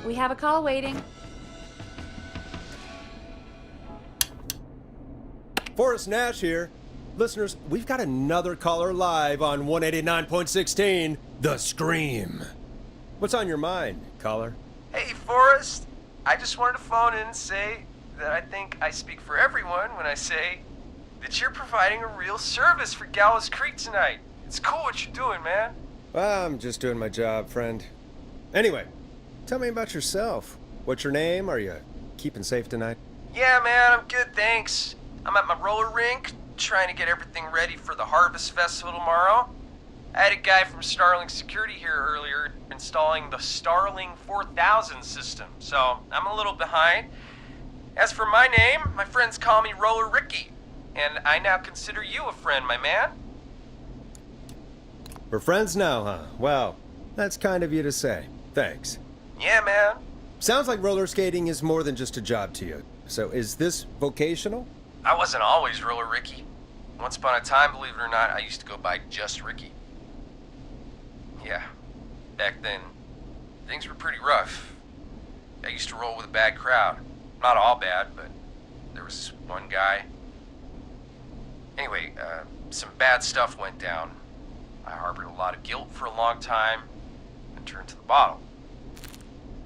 We have a call waiting. Forest Nash here. Listeners, we've got another caller live on 189.16, The Scream. What's on your mind, caller? Hey, Forrest. I just wanted to phone in and say that I think I speak for everyone when I say that you're providing a real service for Gallows Creek tonight. It's cool what you're doing, man. Well, I'm just doing my job, friend. Anyway, tell me about yourself. What's your name? Are you keeping safe tonight? Yeah, man, I'm good, thanks. I'm at my roller rink, trying to get everything ready for the Harvest Festival tomorrow. I had a guy from Starling Security here earlier installing the Starling 4000 system, so I'm a little behind. As for my name, my friends call me Roller Ricky, and I now consider you a friend, my man. We're friends now, huh? Well, that's kind of you to say. Thanks. Yeah, man. Sounds like roller skating is more than just a job to you. So is this vocational? I wasn't always Roller Ricky. Once upon a time, believe it or not, I used to go by just Ricky. Yeah, back then, things were pretty rough. I used to roll with a bad crowd. Not all bad, but there was this one guy. Anyway, some bad stuff went down. I harbored a lot of guilt for a long time and turned to the bottle.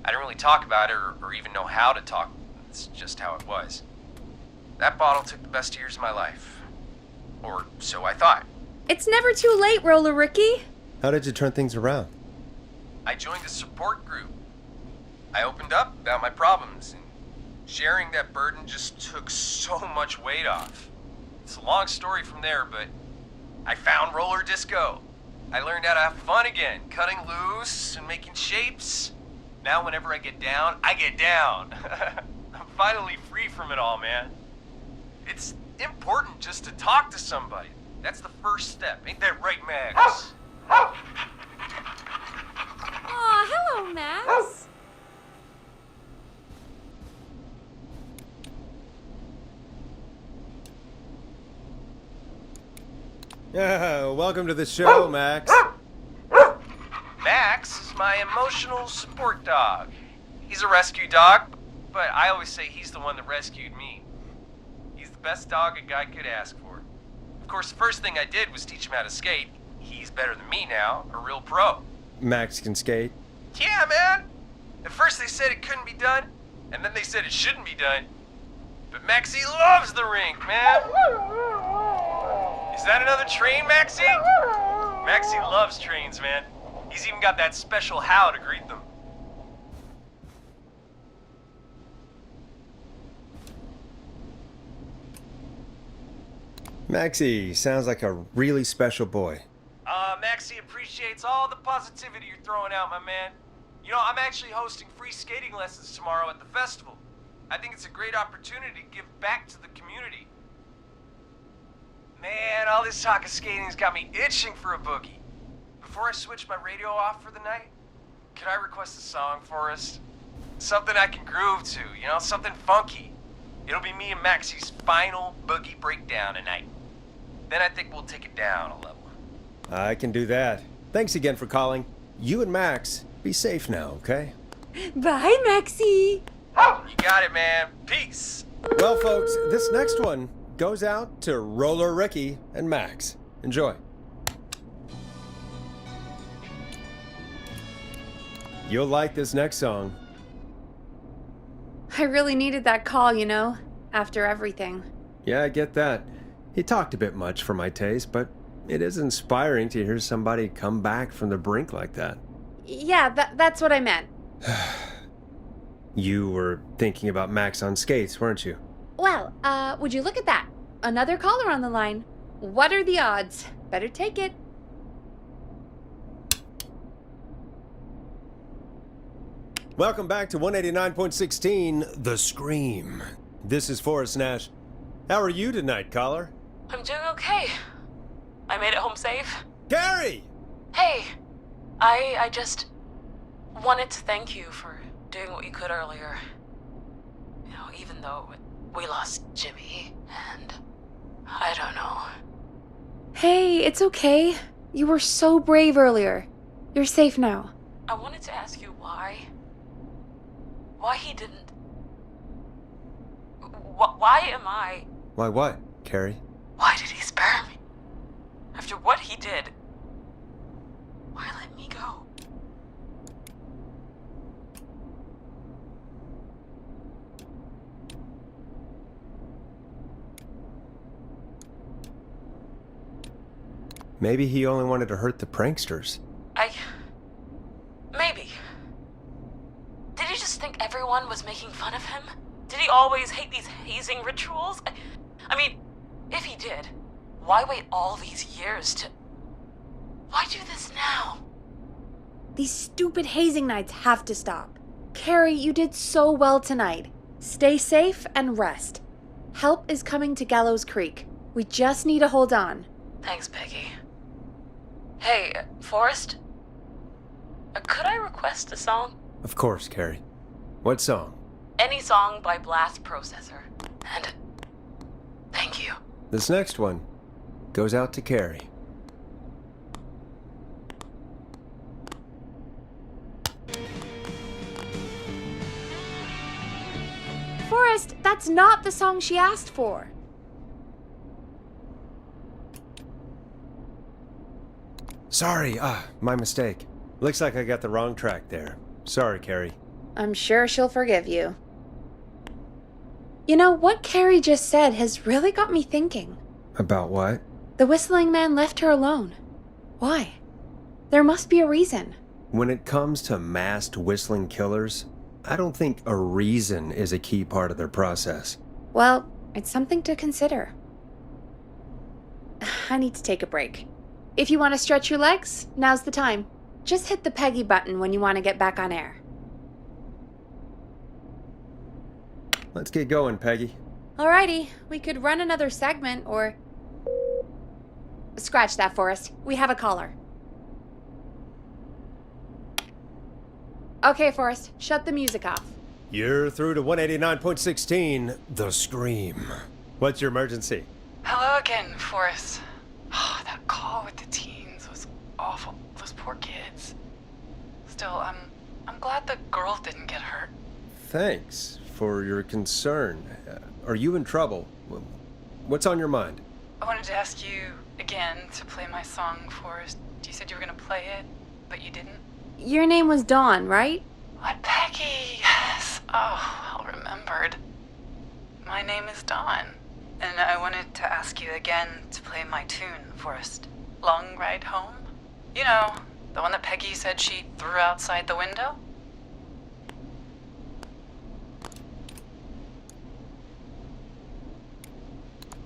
I didn't really talk about it or even know how to talk. It's just how it was. That bottle took the best years of my life. Or so I thought. It's never too late, Roller Ricky. How did you turn things around? I joined a support group. I opened up about my problems, and sharing that burden just took so much weight off. It's a long story from there, but I found roller disco. I learned how to have fun again, cutting loose and making shapes. Now whenever I get down, I get down. I'm finally free from it all, man. It's important just to talk to somebody. That's the first step. Ain't that right, Max? Aw, hello, Max. Yeah, welcome to the show, Max. Max is my emotional support dog. He's a rescue dog, but I always say he's the one that rescued me. He's the best dog a guy could ask for. Of course, the first thing I did was teach him how to skate. He's better than me now, a real pro. Max can skate? Yeah, man! At first they said it couldn't be done, and then they said it shouldn't be done. But Maxie loves the rink, man! Is that another train, Maxie? Maxie loves trains, man. He's even got that special how to greet them. Maxie sounds like a really special boy. Maxie appreciates all the positivity you're throwing out, my man. You know, I'm actually hosting free skating lessons tomorrow at the festival. I think it's a great opportunity to give back to the community. Man, all this talk of skating's got me itching for a boogie. Before I switch my radio off for the night, could I request a song for us? Something I can groove to, you know, something funky. It'll be me and Maxie's final boogie breakdown tonight. Then I think we'll take it down a level. I can do that. Thanks again for calling. You and Max, be safe now, okay? Bye, Maxie. You got it, man. Peace. Well, folks, this next one goes out to Roller Ricky and Max. Enjoy. You'll like this next song. I really needed that call, you know, after everything. Yeah, I get that. He talked a bit much for my taste, but it is inspiring to hear somebody come back from the brink like that. Yeah, that's what I meant. You were thinking about Max on skates, weren't you? Well, would you look at that? Another caller on the line. What are the odds? Better take it. Welcome back to 189.16, The Scream. This is Forest Nash. How are you tonight, caller? I'm doing okay. I made it home safe. Gary! Hey, I just wanted to thank you for doing what you could earlier. You know, even though we lost Jimmy, and I don't know. Hey, it's okay. You were so brave earlier. You're safe now. I wanted to ask you why. why he didn't... Why am I... Why what, Carrie? Why did he spare me? After what he did, why let me go? Maybe he only wanted to hurt the pranksters. Maybe. Did he just think everyone was making fun of him? Did he always hate these hazing rituals? I mean, if he did, why wait all these years to... Why do this now? These stupid hazing nights have to stop. Carrie, you did so well tonight. Stay safe and rest. Help is coming to Gallows Creek. We just need to hold on. Thanks, Peggy. Hey, Forrest? Could I request a song? Of course, Carrie. What song? Any song by Blast Processor. And thank you. This next one goes out to Carrie. Forrest, that's not the song she asked for. Sorry, my mistake. Looks like I got the wrong track there. Sorry, Carrie. I'm sure she'll forgive you. You know, what Carrie just said has really got me thinking. About what? The whistling man left her alone. Why? There must be a reason. When it comes to masked whistling killers, I don't think a reason is a key part of their process. Well, it's something to consider. I need to take a break. If you want to stretch your legs, now's the time. Just hit the Peggy button when you want to get back on air. Let's get going, Peggy. Alrighty, we could run another segment or... Scratch that, Forrest. We have a caller. Okay, Forrest, shut the music off. You're through to 189.16, The Scream. What's your emergency? Hello again, Forrest. Oh, that call with the teens was awful. Those poor kids. Still, I'm glad the girl didn't get hurt. Thanks for your concern. Are you in trouble? What's on your mind? I wanted to ask you again to play my song, Forrest. You said you were going to play it, but you didn't. Your name was Dawn, right? What, Peggy? Yes. Oh, well remembered. My name is Dawn, and I wanted to ask you again to play my tune, Forrest. Long Ride Home? You know, the one that Peggy said she threw outside the window?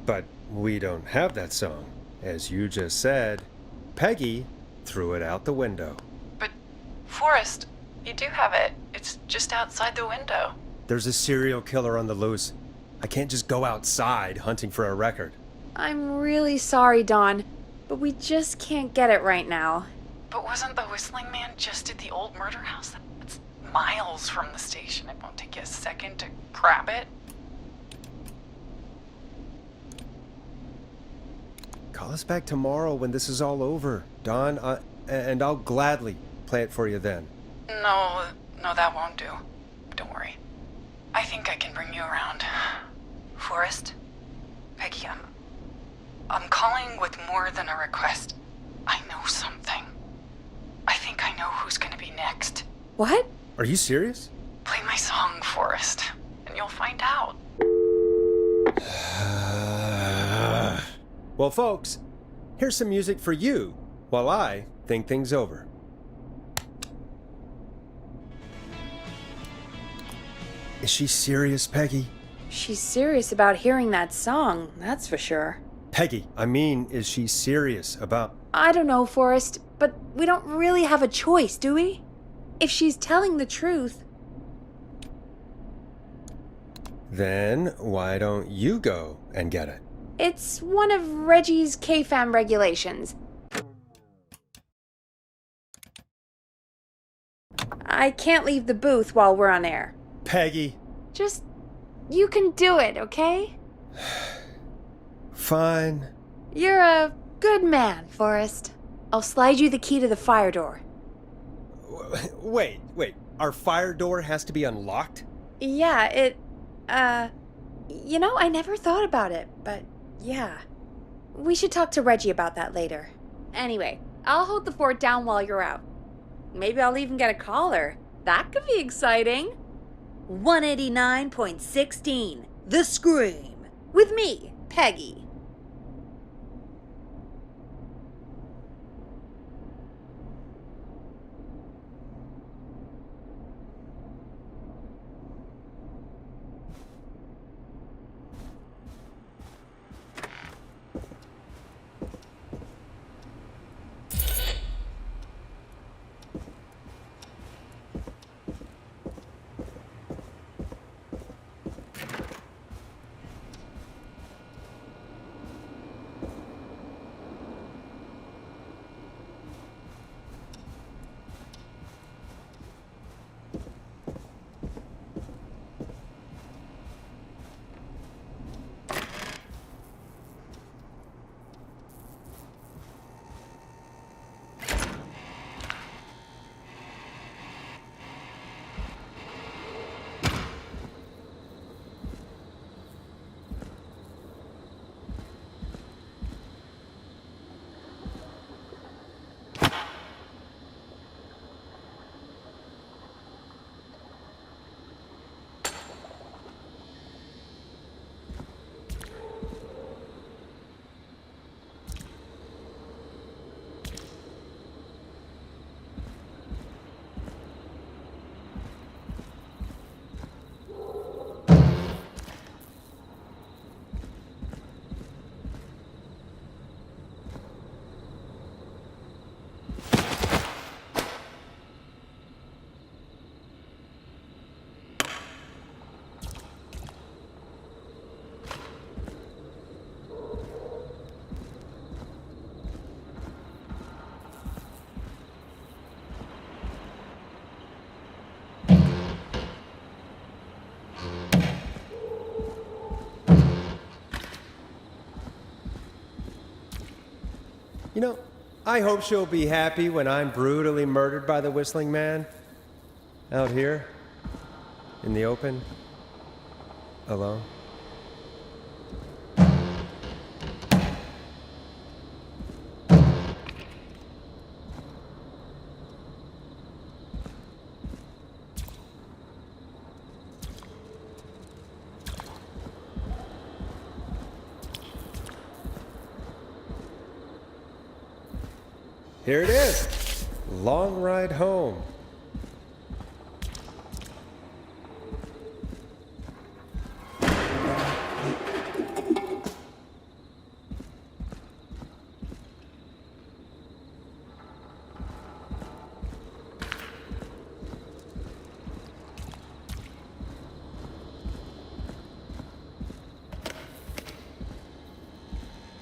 But we don't have that song. As you just said, Peggy threw it out the window. But, Forrest, you do have it. It's just outside the window. There's a serial killer on the loose. I can't just go outside hunting for a record. I'm really sorry, Dawn, but we just can't get it right now. But wasn't the whistling man just at the old murder house? That's miles from the station. It won't take you a second to grab it. Call us back tomorrow when this is all over, Dawn, and I'll gladly play it for you then. No, that won't do. Don't worry. I think I can bring you around. Forrest? Peggy, I'm calling with more than a request. I know something. I think I know who's gonna be next. What? Are you serious? Play my song, Forrest, and you'll find out. Well, folks, here's some music for you while I think things over. Is she serious, Peggy? She's serious about hearing that song, that's for sure. Peggy, I mean, is she serious about... I don't know, Forrest, but we don't really have a choice, do we? If she's telling the truth... Then why don't you go and get it? It's one of Reggie's K-Fam regulations. I can't leave the booth while we're on air. Peggy. Just... you can do it, okay? Fine. You're a good man, Forrest. I'll slide you the key to the fire door. Wait. Our fire door has to be unlocked? Yeah, I never thought about it, but yeah. We should talk to Reggie about that later. Anyway, I'll hold the fort down while you're out. Maybe I'll even get a collar. That could be exciting. 189.16, The Scream. With me, Peggy. You know, I hope she'll be happy when I'm brutally murdered by the Whistling Man. Out here, in the open, alone. Here it is. Long ride home.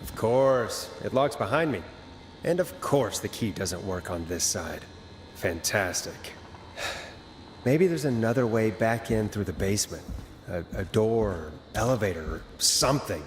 Of course, it locks behind me. And of course the key doesn't work on this side. Fantastic. Maybe there's another way back in through the basement. A door, or elevator, or something.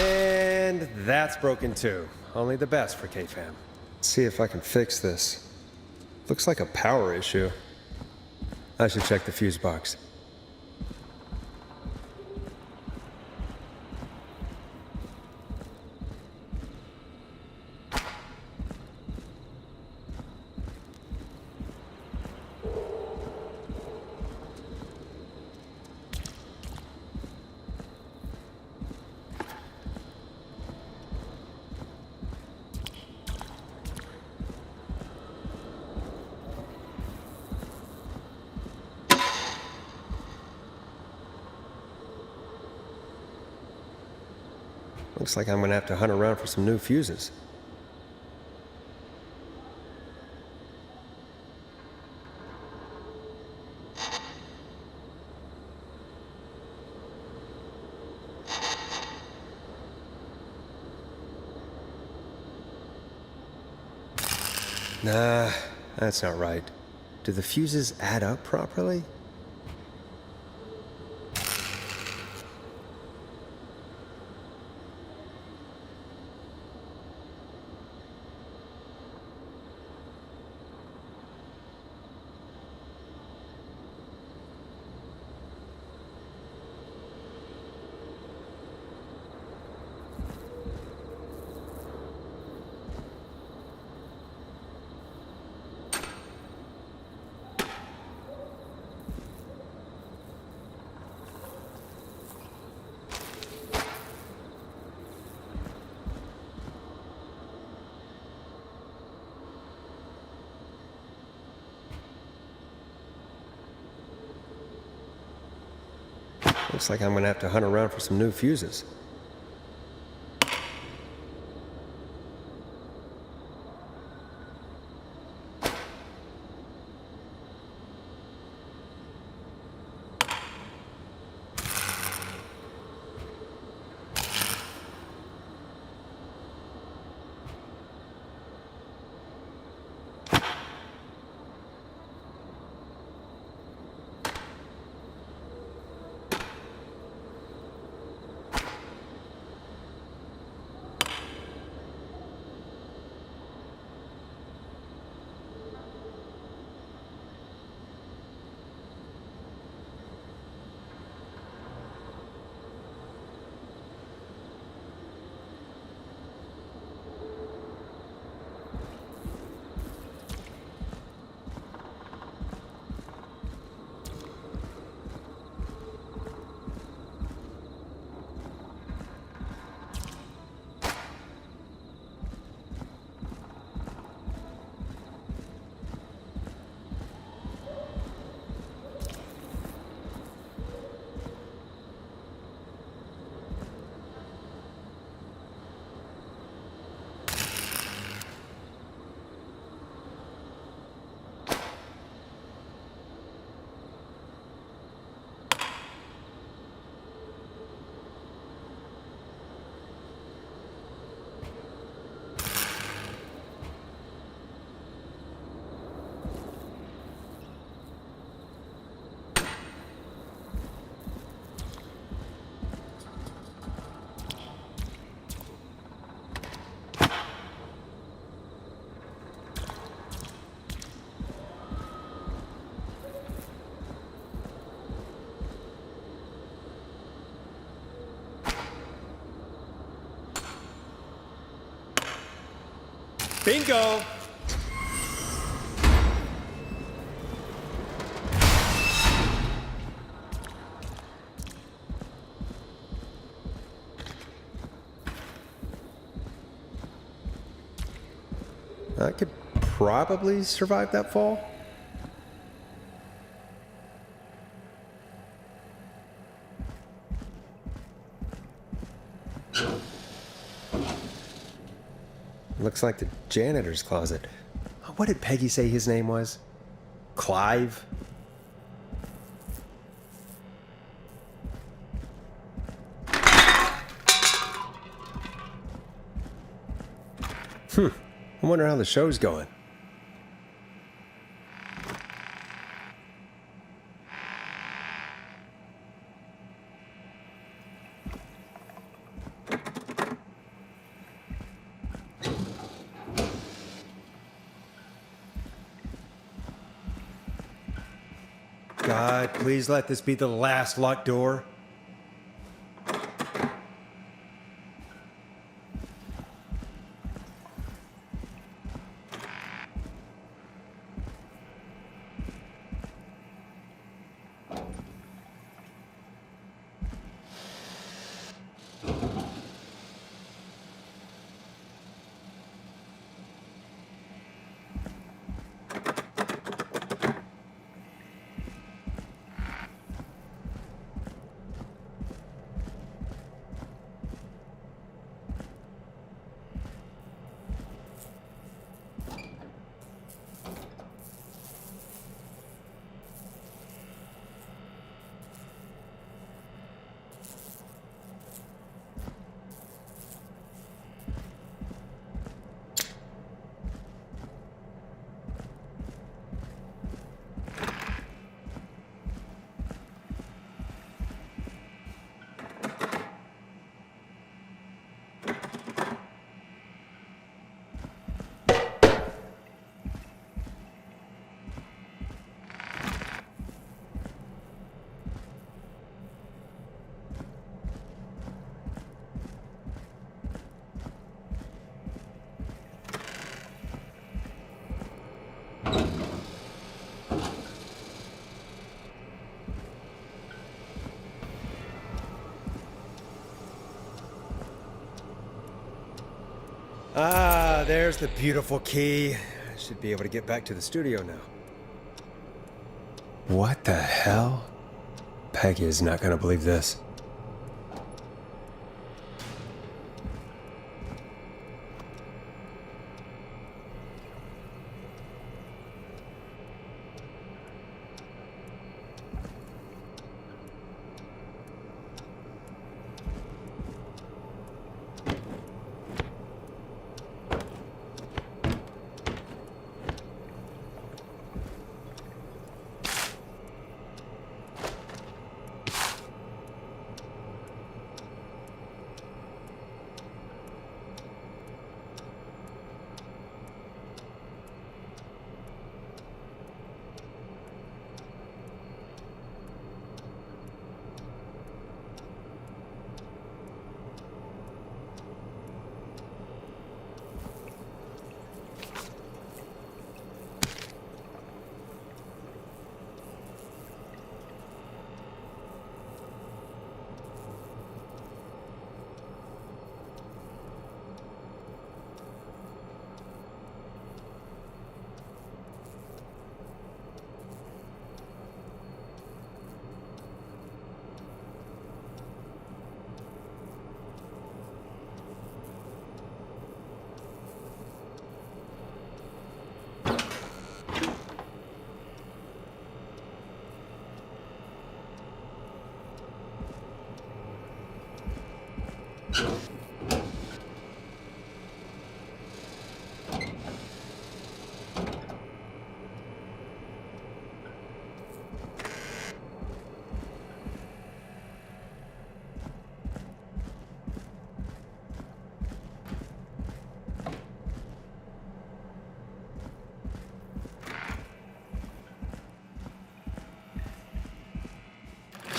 And that's broken too. Only the best for K-Fam. See if I can fix this. Looks like a power issue. I should check the fuse box. Looks like I'm gonna have to hunt around for some new fuses. Nah, that's not right. Do the fuses add up properly? Looks like I'm gonna have to hunt around for some new fuses. Bingo! I could probably survive that fall. Looks like the janitor's closet. What did Peggy say his name was? Clive? I wonder how the show's going. God, please let this be the last locked door. Ah, there's the beautiful key. I should be able to get back to the studio now. What the hell? Peggy is not gonna believe this.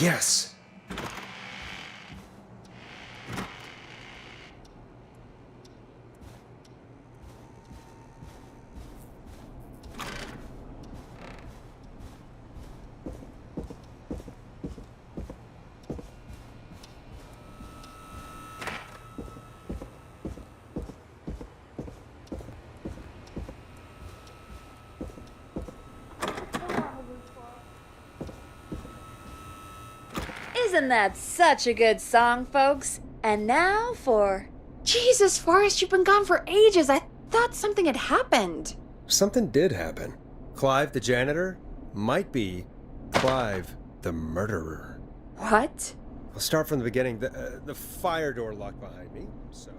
Yes! Isn't that such a good song, folks? And now for... Jesus, Forrest, you've been gone for ages. I thought something had happened. Something did happen. Clive, the janitor, might be Clive, the murderer. What? I'll start from the beginning. The fire door locked behind me, so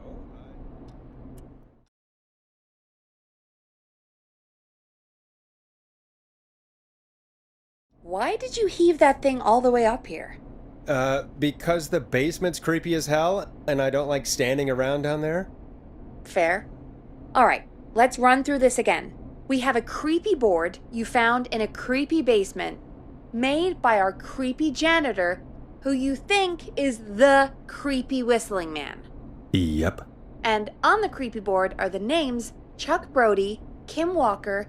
Why did you heave that thing all the way up here? because the basement's creepy as hell, and I don't like standing around down there. Fair. All right, let's run through this again. We have a creepy board you found in a creepy basement made by our creepy janitor who you think is the creepy whistling man. Yep. And on the creepy board are the names Chuck Brody, Kim Walker,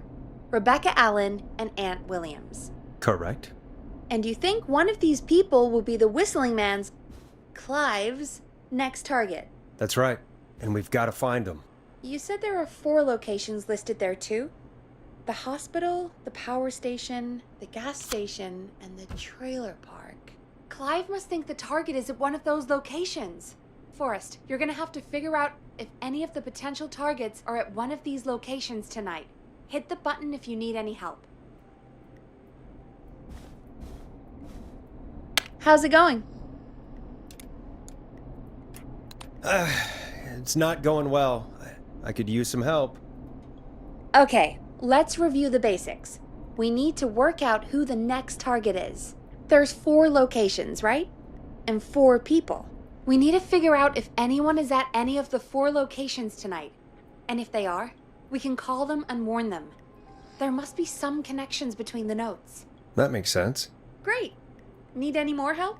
Rebecca Allen, and Aunt Williams. Correct. And you think one of these people will be the whistling man's, Clive's, next target. That's right. And we've got to find them. You said there are 4 locations listed there too? The hospital, the power station, the gas station, and the trailer park. Clive must think the target is at one of those locations. Forrest, you're gonna have to figure out if any of the potential targets are at one of these locations tonight. Hit the button if you need any help. How's it going? It's not going well. I could use some help. Okay, let's review the basics. We need to work out who the next target is. There's 4 locations, right? And 4 people. We need to figure out if anyone is at any of the 4 locations tonight. And if they are, we can call them and warn them. There must be some connections between the notes. That makes sense. Great. Need any more help?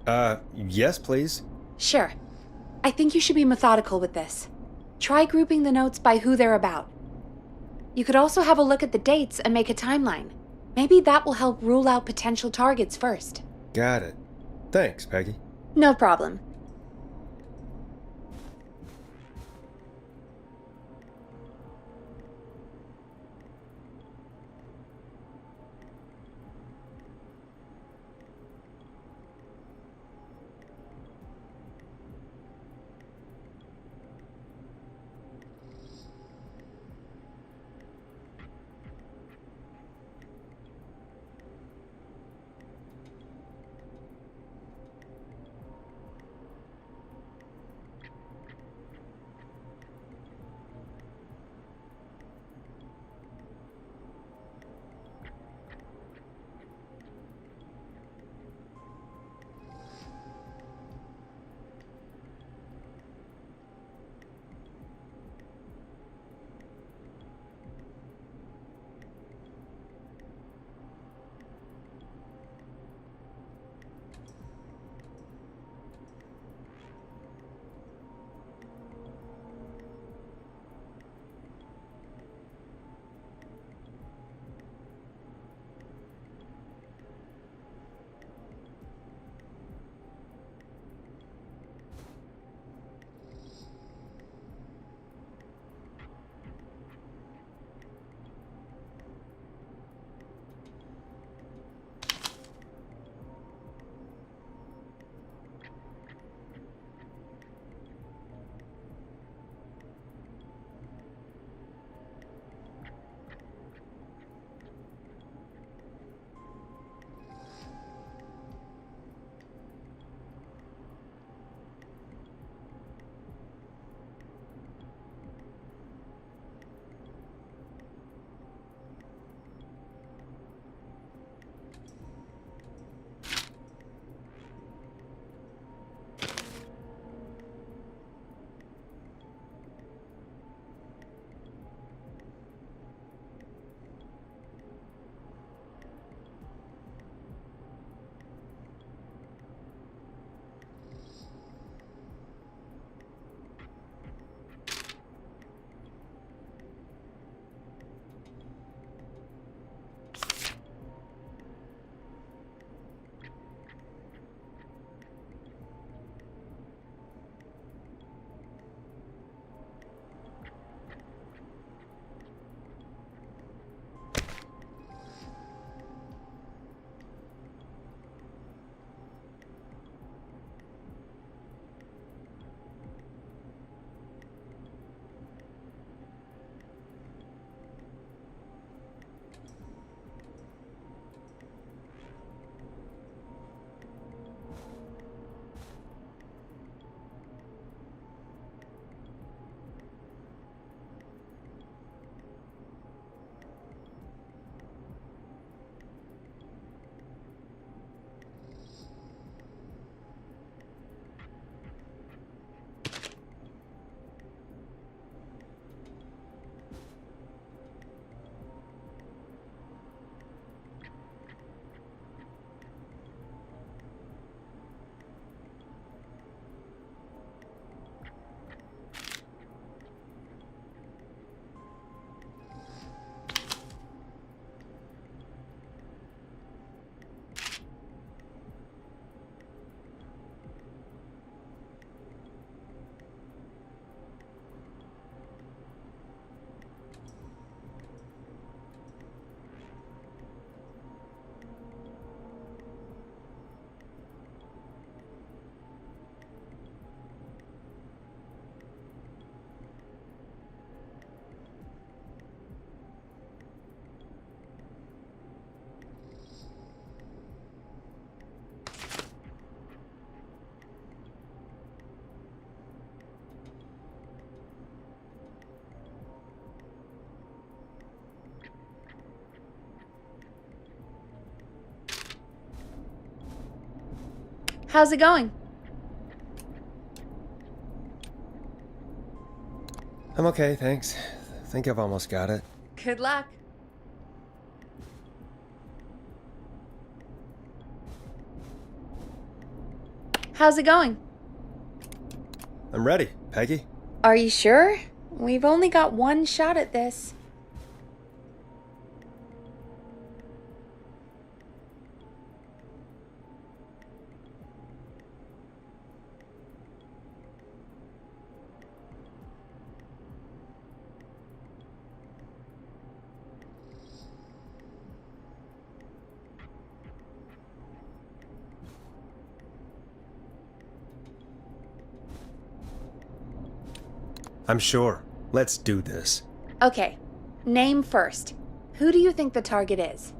Yes, please. Sure. I think you should be methodical with this. Try grouping the notes by who they're about. You could also have a look at the dates and make a timeline. Maybe that will help rule out potential targets first. Got it. Thanks, Peggy. No problem. How's it going? I'm okay, thanks. Think I've almost got it. Good luck. How's it going? I'm ready, Peggy. Are you sure? We've only got one shot at this. I'm sure. Let's do this. Okay, name first. Who do you think the target is?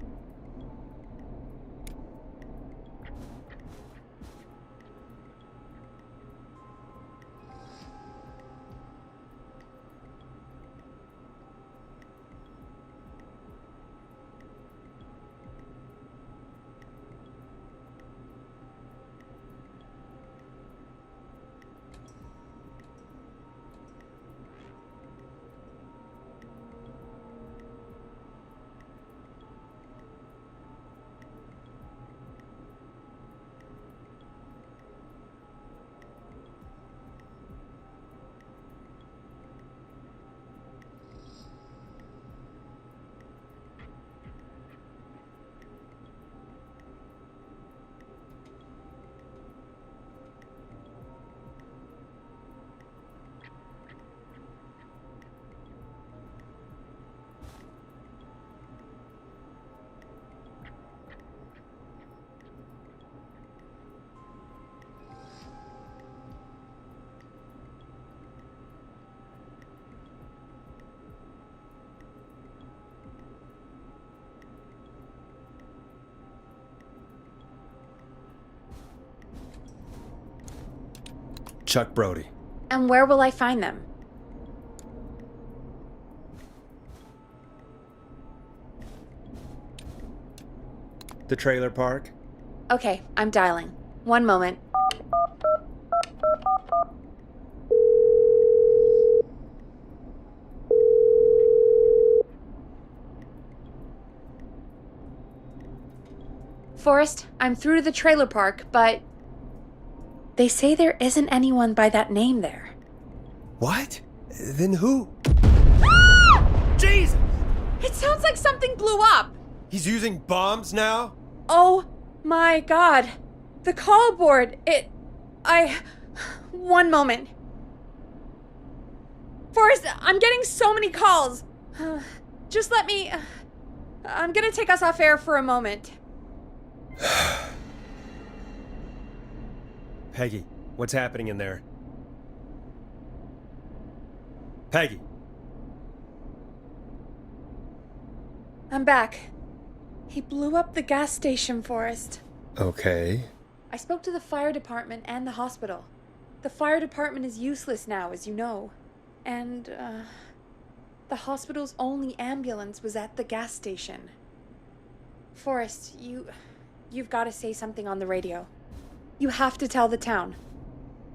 Chuck Brody. And where will I find them? The trailer park? Okay, I'm dialing. One moment. Forest, I'm through to the trailer park, but they say there isn't anyone by that name there. What? Then who? Jesus! It sounds like something blew up! He's using bombs now? Oh my god. The call board, One moment. Forrest, I'm getting so many calls. Just let me... I'm gonna take us off air for a moment. Peggy, what's happening in there? Peggy! I'm back. He blew up the gas station, Forrest. Okay. I spoke to the fire department and the hospital. The fire department is useless now, as you know. And, the hospital's only ambulance was at the gas station. Forrest, you've got to say something on the radio. You have to tell the town.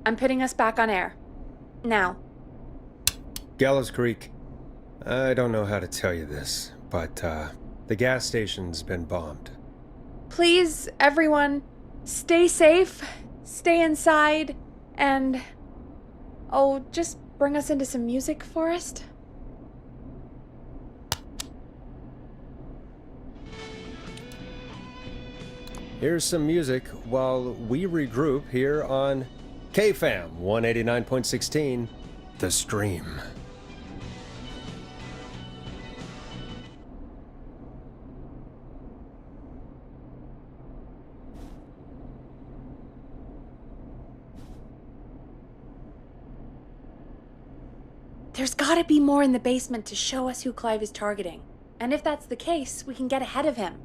I'm putting us back on air. Now. Gallows Creek. I don't know how to tell you this, but, the gas station's been bombed. Please, everyone, stay safe, stay inside, and... Oh, just bring us into some music, Forrest. Here's some music while we regroup here on KFAM 189.16, The Stream. There's gotta be more in the basement to show us who Clive is targeting. And if that's the case, we can get ahead of him.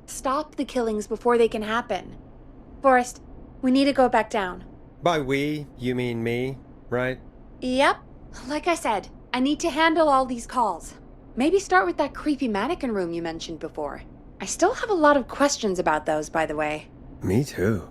Stop the killings before they can happen. Forrest, we need to go back down. By we, you mean me, right? Yep. Like I said, I need to handle all these calls. Maybe start with that creepy mannequin room you mentioned before. I still have a lot of questions about those, by the way. Me too.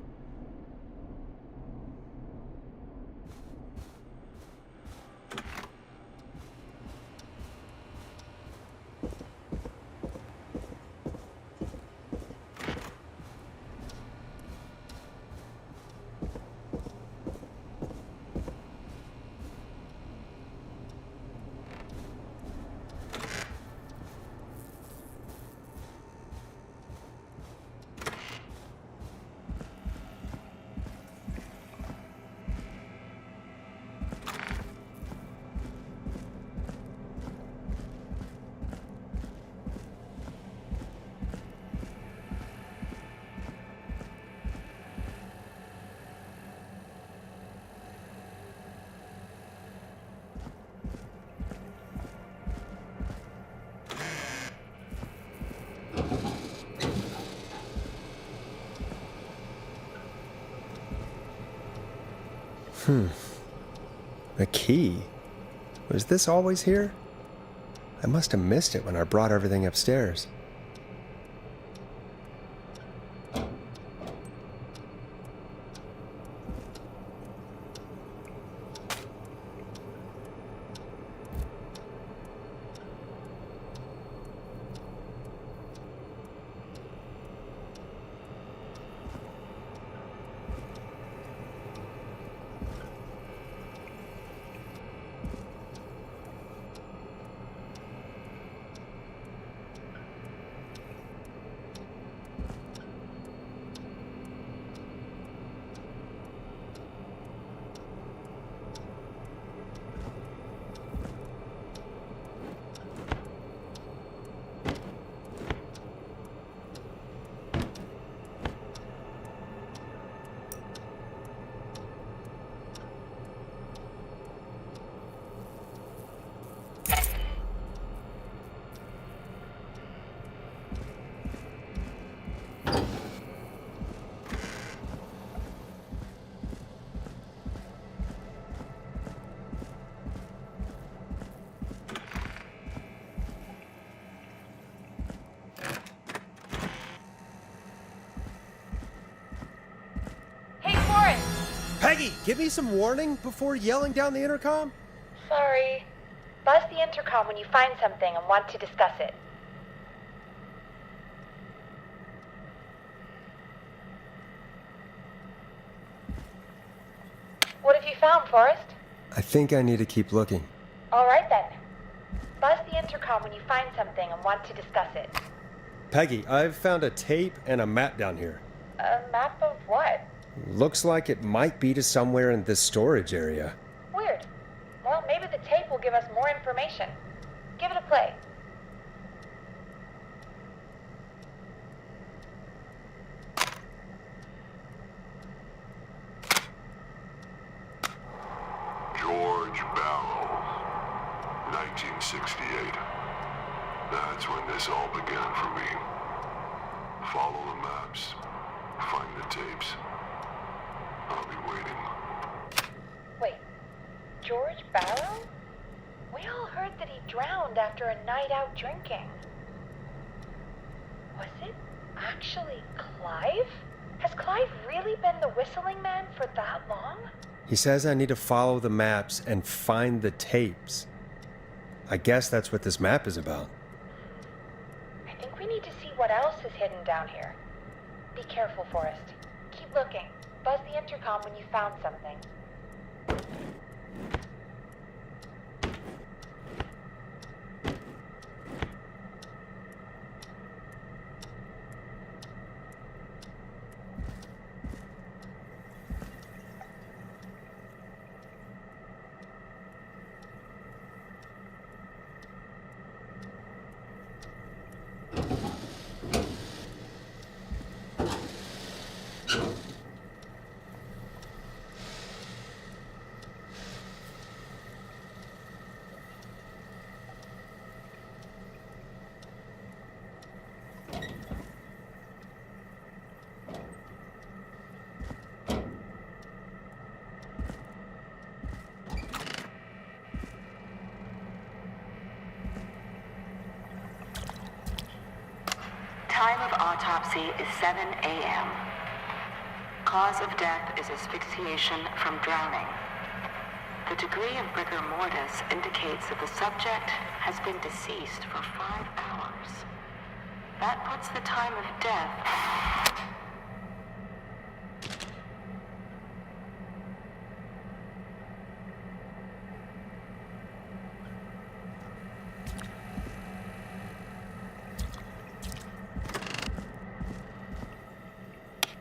The key? Was this always here? I must have missed it when I brought everything upstairs. Peggy, give me some warning before yelling down the intercom. Sorry. Buzz the intercom when you find something and want to discuss it. What have you found, Forrest? I think I need to keep looking. All right then. Buzz the intercom when you find something and want to discuss it. Peggy, I've found a tape and a map down here. A map of what? Looks like it might be to somewhere in this storage area. Weird. Well, maybe the tape will give us more information. Give it a play. George Barrow, 1968. That's when this all began for me. Follow the maps. Find the tapes. I'll be waiting. Wait, George Barrow? We all heard that he drowned after a night out drinking. Was it actually Clive? Has Clive really been the whistling man for that long? He says I need to follow the maps and find the tapes. I guess that's what this map is about. I think we need to see what else is hidden down here. Be careful, Forrest. Keep looking. Buzz the intercom when you found something. Time of autopsy is 7 a.m. Cause of death is asphyxiation from drowning. The degree of rigor mortis indicates that the subject has been deceased for 5 hours. That puts the time of death...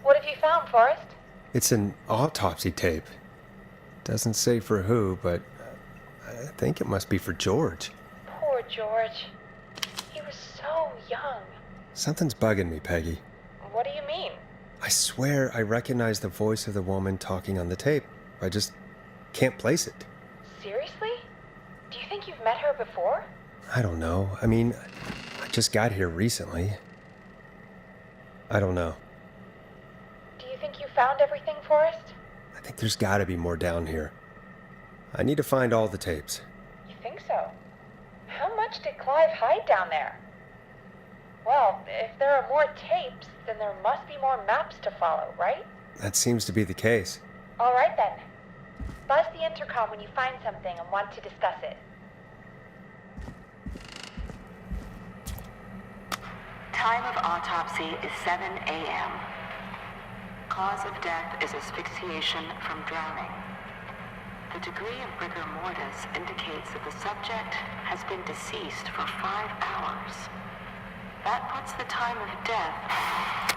What have you found, Forrest? It's an autopsy tape. Doesn't say for who, but I think it must be for George. Poor George. He was so young. Something's bugging me, Peggy. What do you mean? I swear I recognize the voice of the woman talking on the tape. I just can't place it. Seriously? Do you think you've met her before? I don't know. I mean, I just got here recently. I don't know. Do you think you found everything, Forrest? I I think there's gotta be more down here. I need to find all the tapes. You think so? How much did Clive hide down there? Well, if there are more tapes, then there must be more maps to follow, right? That seems to be the case. All right then. Buzz the intercom when you find something and want to discuss it. Time of autopsy is 7 a.m. Cause of death is asphyxiation from drowning. The degree of rigor mortis indicates that the subject has been deceased for 5 hours. That puts the time of death...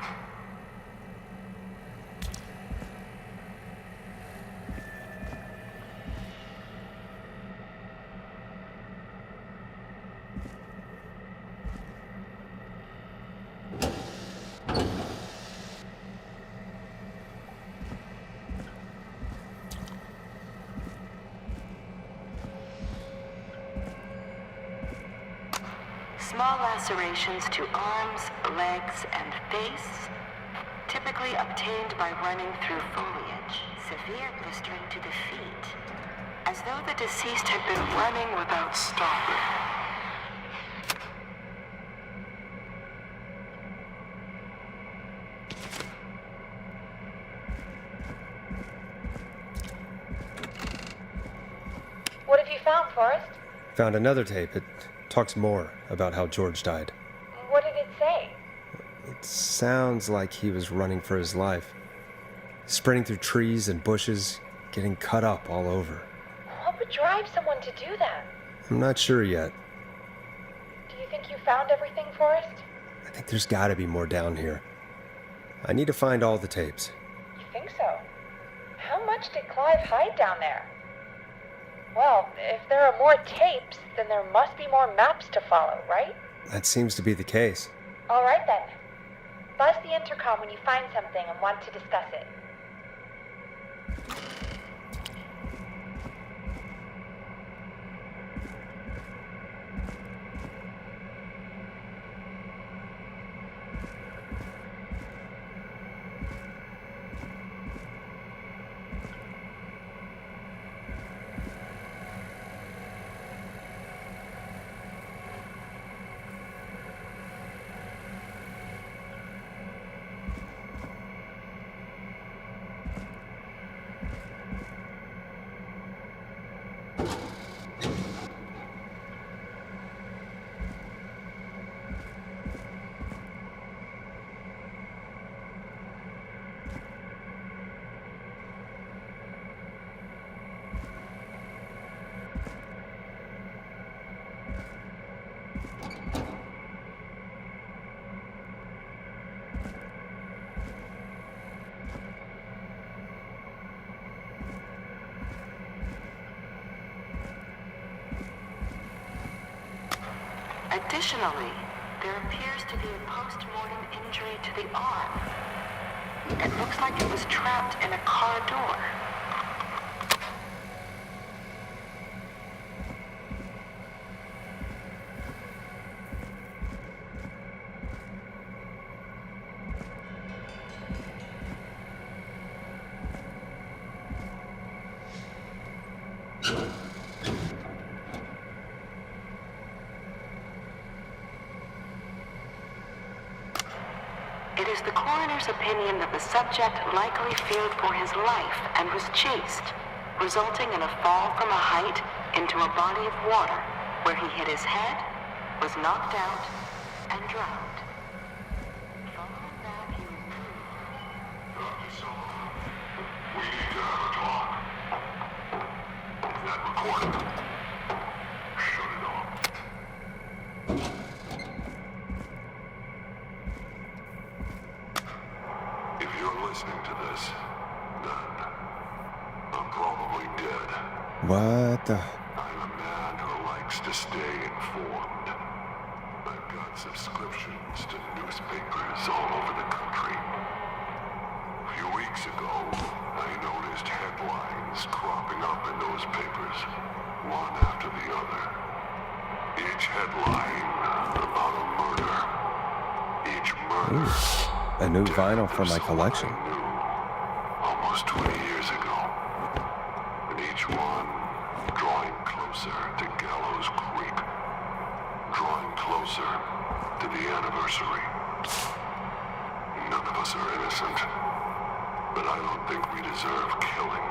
Small lacerations to arms, legs, and face, typically obtained by running through foliage. Severe blistering to the feet, as though the deceased had been running without stopping. What have you found, Forrest? Found another tape. It talks more about how George died. What did it say? It sounds like he was running for his life. Sprinting through trees and bushes, getting cut up all over. What would drive someone to do that? I'm not sure yet. Do you think you found everything, Forrest? I think there's gotta be more down here. I need to find all the tapes. You think so? How much did Clive hide down there? Well, if there are more tapes, then there must be more maps to follow, right? That seems to be the case. All right then. Buzz the intercom when you find something and want to discuss it. Additionally, there appears to be a post-mortem injury to the arm. It looks like it was trapped in a car door. It is the coroner's opinion that the subject likely feared for his life and was chased, resulting in a fall from a height into a body of water, where he hit his head, was knocked out, and drowned. Following that, he was We need to have a talk. Is that recorded? Shut it off. If you're listening to this, then I'm probably dead. What the... I'm a man who likes to stay informed. I've got subscriptions to newspapers all over the country. A few weeks ago, I noticed headlines cropping up in those papers, one after the other. Each headline about a murder. Each murder... A new vinyl for my collection. I knew almost 20 years ago. the anniversary. None of us are innocent, but I don't think we deserve killing.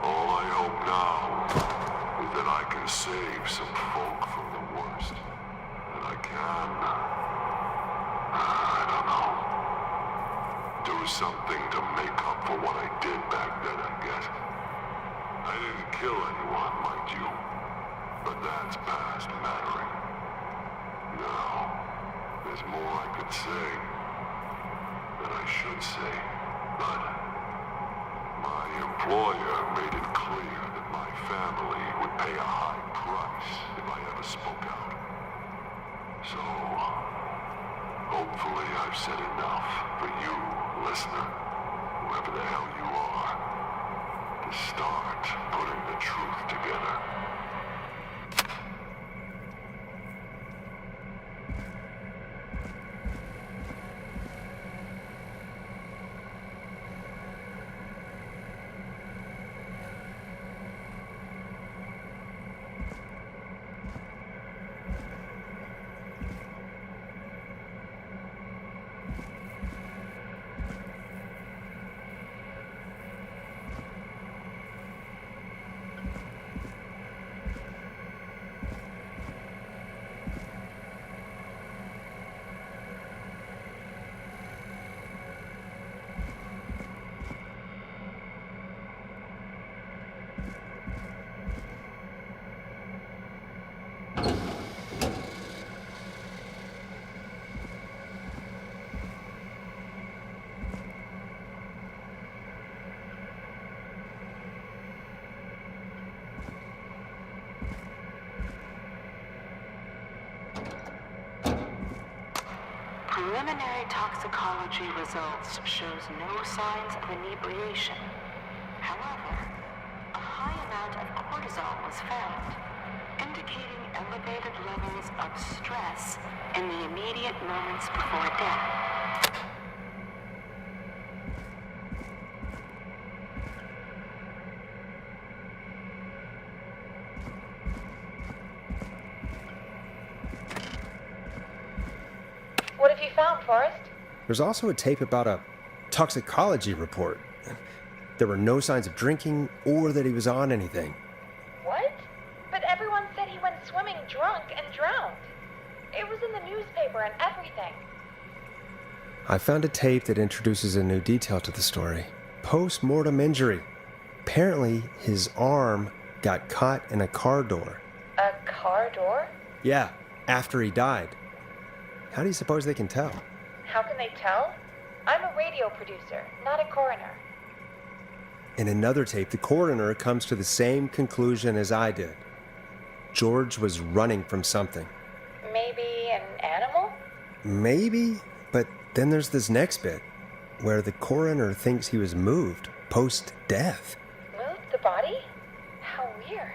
All I hope now is that I can save some folk from the worst. That I can. I don't know. Do something to make up for what I did back then, I guess. I didn't kill anyone, mind you, but that's past mattering. Now, there's more I could say, that I should say, but my employer made it clear that my family would pay a high price if I ever spoke out. So, hopefully I've said enough for you, listener, whoever the hell you are, to start putting the truth together. Preliminary toxicology results shows no signs of inebriation. However, a high amount of cortisol was found, indicating elevated levels of stress in the immediate moments before death. What have you found, Forrest? There's also a tape about a toxicology report. There were no signs of drinking or that he was on anything. What? But everyone said he went swimming drunk and drowned. It was in the newspaper and everything. I found a tape that introduces a new detail to the story. Post-mortem injury. Apparently, his arm got caught in a car door. A car door? Yeah, after he died. How do you suppose they can tell? How can they tell? I'm a radio producer, not a coroner. In another tape, the coroner comes to the same conclusion as I did. George was running from something. Maybe an animal? Maybe, but then there's this next bit, where the coroner thinks he was moved post-death. Moved the body? How weird.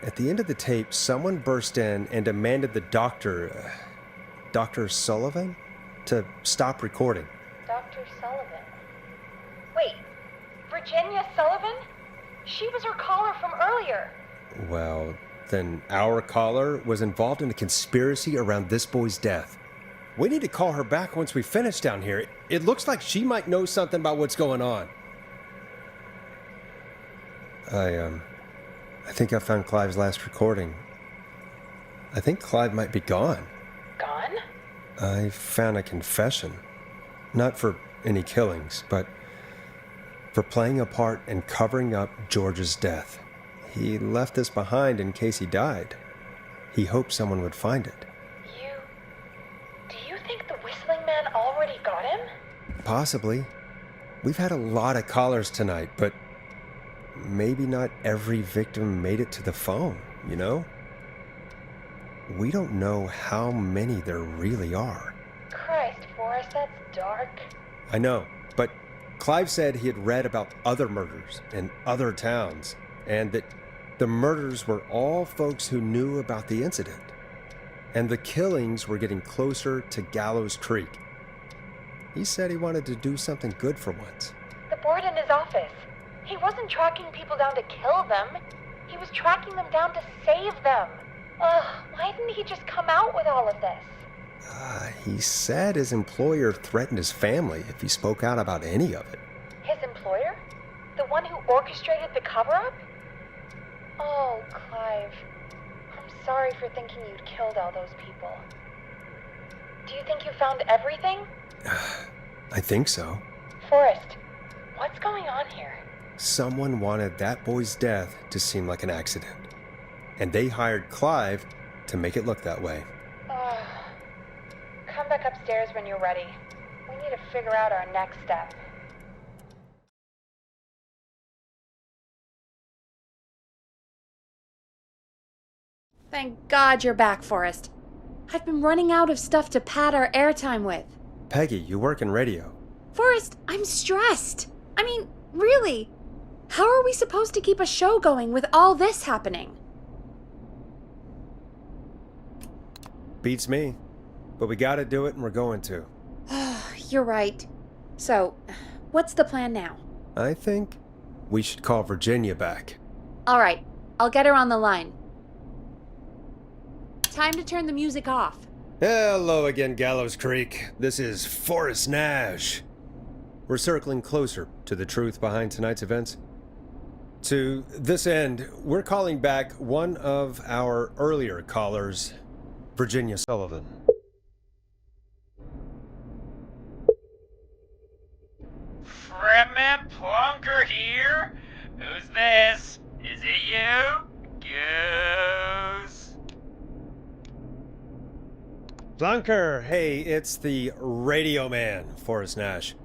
At the end of the tape, someone burst in and demanded the doctor, Dr. Sullivan, to stop recording. Dr. Sullivan. Wait, Virginia Sullivan? She was her caller from earlier. Well, then our caller was involved in a conspiracy around this boy's death. We need to call her back once we finish down here. It looks like she might know something about what's going on. I think I found Clive's last recording. I think Clive might be gone. Gone? I found a confession. Not for any killings, but for playing a part in covering up George's death. He left this behind in case he died. He hoped someone would find it. Do you think the whistling man already got him? Possibly. We've had a lot of callers tonight, but maybe not every victim made it to the phone, you know? We don't know how many there really are. Christ, Forrest, that's dark. I know, but Clive said he had read about other murders in other towns, and that the murders were all folks who knew about the incident. And the killings were getting closer to Gallows Creek. He said he wanted to do something good for once. The board in his office. He wasn't tracking people down to kill them. He was tracking them down to save them. Ugh, why didn't he just come out with all of this? He said his employer threatened his family if he spoke out about any of it. His employer? The one who orchestrated the cover-up? Oh, Clive. I'm sorry for thinking you'd killed all those people. Do you think you found everything? I think so. Forrest, what's going on here? Someone wanted that boy's death to seem like an accident. And they hired Clive to make it look that way. Come back upstairs when you're ready. We need to figure out our next step. Thank God you're back, Forrest. I've been running out of stuff to pad our airtime with. Peggy, you work in radio. Forrest, I'm stressed. I mean, really. How are we supposed to keep a show going with all this happening? Beats me. But we gotta do it and we're going to. You're right. So, what's the plan now? I think we should call Virginia back. All right, I'll get her on the line. Time to turn the music off. Hello again, Gallows Creek. This is Forest Nash. We're circling closer to the truth behind tonight's events. To this end, we're calling back one of our earlier callers, Virginia Sullivan. Fretman Plunker here? Who's this? Is it you? Goose? Plunker, hey, it's the radio man, Forest Nash.